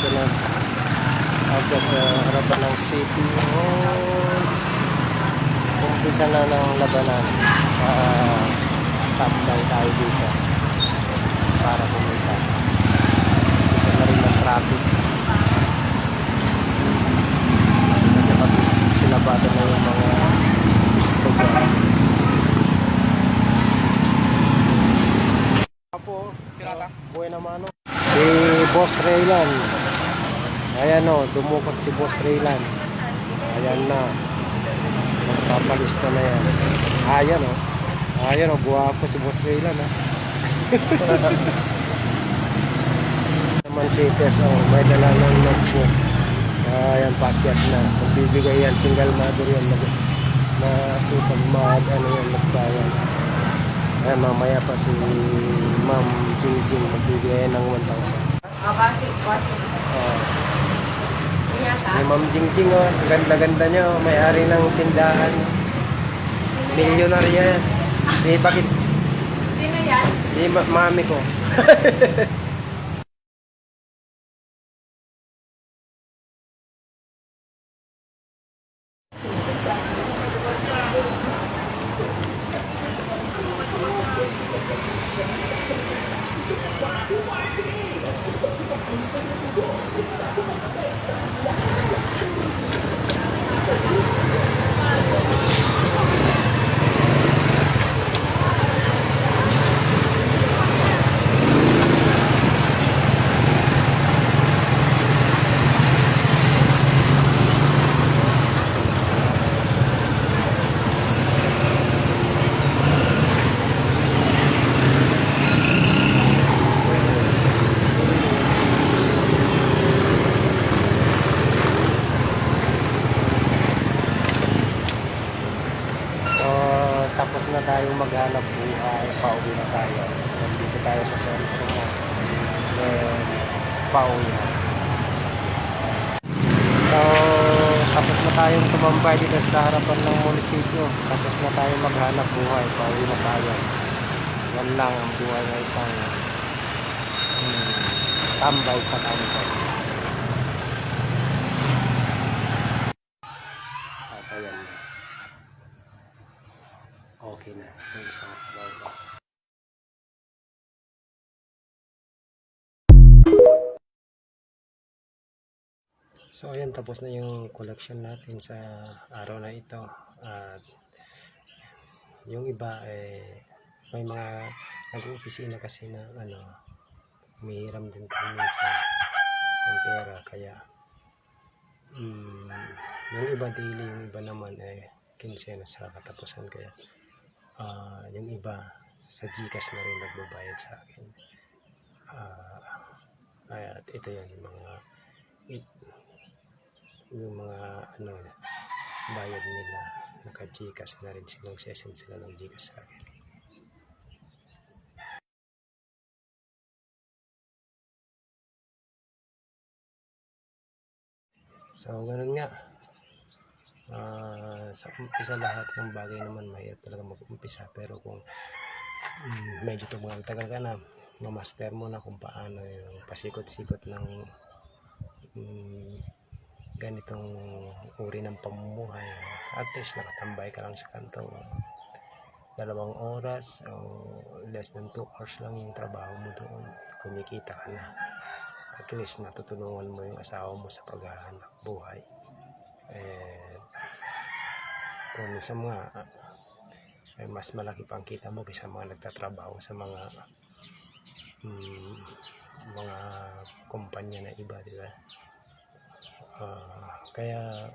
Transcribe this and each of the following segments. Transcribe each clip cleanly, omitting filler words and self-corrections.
dito na agad sa harapan ng City Hall. Umpisa na ng labanan. Tambay tayo dito para kumita. Umpisa na rin ng traffic. Kasi pag sinabasan na yung mga gusto ba. Po, Pirata. buhay naman ano. Si Boss Raylan. Ayan o, dumukot si Boss Raylan. Ayan na. Magpapalista na yan. Ayan o. Ayan o, guwapo si Boss Raylan ha. Naman si Tess o, may dala ng notebook. Ayan, pakyat na. Magbibigay yan, single mother yan. Na pag ano yan, magbayan. Ayan, mamaya pa si Ma'am Jingjing magbibigay ng 1,000. Kasi. Si Ma'am Jingjing, oh, ganda-ganda niya, oh, may-ari ng tindahan. Milyonarya yan. Bakit? Sino yan? Si mami ko. Tapos na tayo maghanap buhay, pauwi na tayo. Nandito tayo sa sentro mo. Pauwi na. So, tapos na tayong tumambay dito sa harapan ng munisipyo. Tapos na tayo maghanap buhay, pauwi na tayo. Yan lang ang buhay ng isang tambay sa tambay. At ayan na. Okay na yung isang baba. So ayan, tapos na yung collection natin sa araw na ito. At yung iba may mga nag-opisina kasi na may hiram din kami sa ng pera, kaya yung iba daily, yung iba naman 15 na sa katapusan, kaya yung iba sa GCash na rin nagbabayad sa akin. At ito yan, yung mga bayad nila, naka GCash na rin silang session sila ng GCash sa akin. So ganun nga. Sa umpisa lahat ng bagay naman mahirap talaga mag-umpisa, pero kung medyo tumagal-tagal ka na, mamaster mo na kung paano yung pasikot-sikot ng ganitong uri ng pamumuhay. At least nakatambay ka lang sa kanto 2 oras o less than 2 hours lang yung trabaho mo doon, kumikita ka na. At least natutulungan mo yung asawa mo sa paghahanap buhay. Kung minsan mas malaki pang kita mo kaysa mga nagtatrabaho sa mga kumpanya na iba, diba? Kaya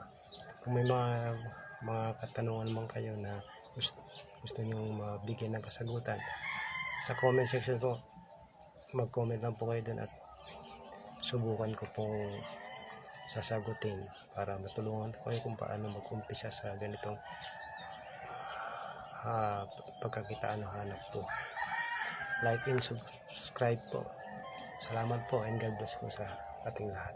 kung may mga katanungan man kayo na gusto nyo mabigyan ng kasagutan, sa comment section ko, mag-comment lang po kayo dun at subukan ko pong sasagutin para matulungan ko kayo kung paano mag-umpisa sa ganitong pagkakitaan ng hanap po. Like and subscribe po. Salamat po, and God bless po sa ating lahat.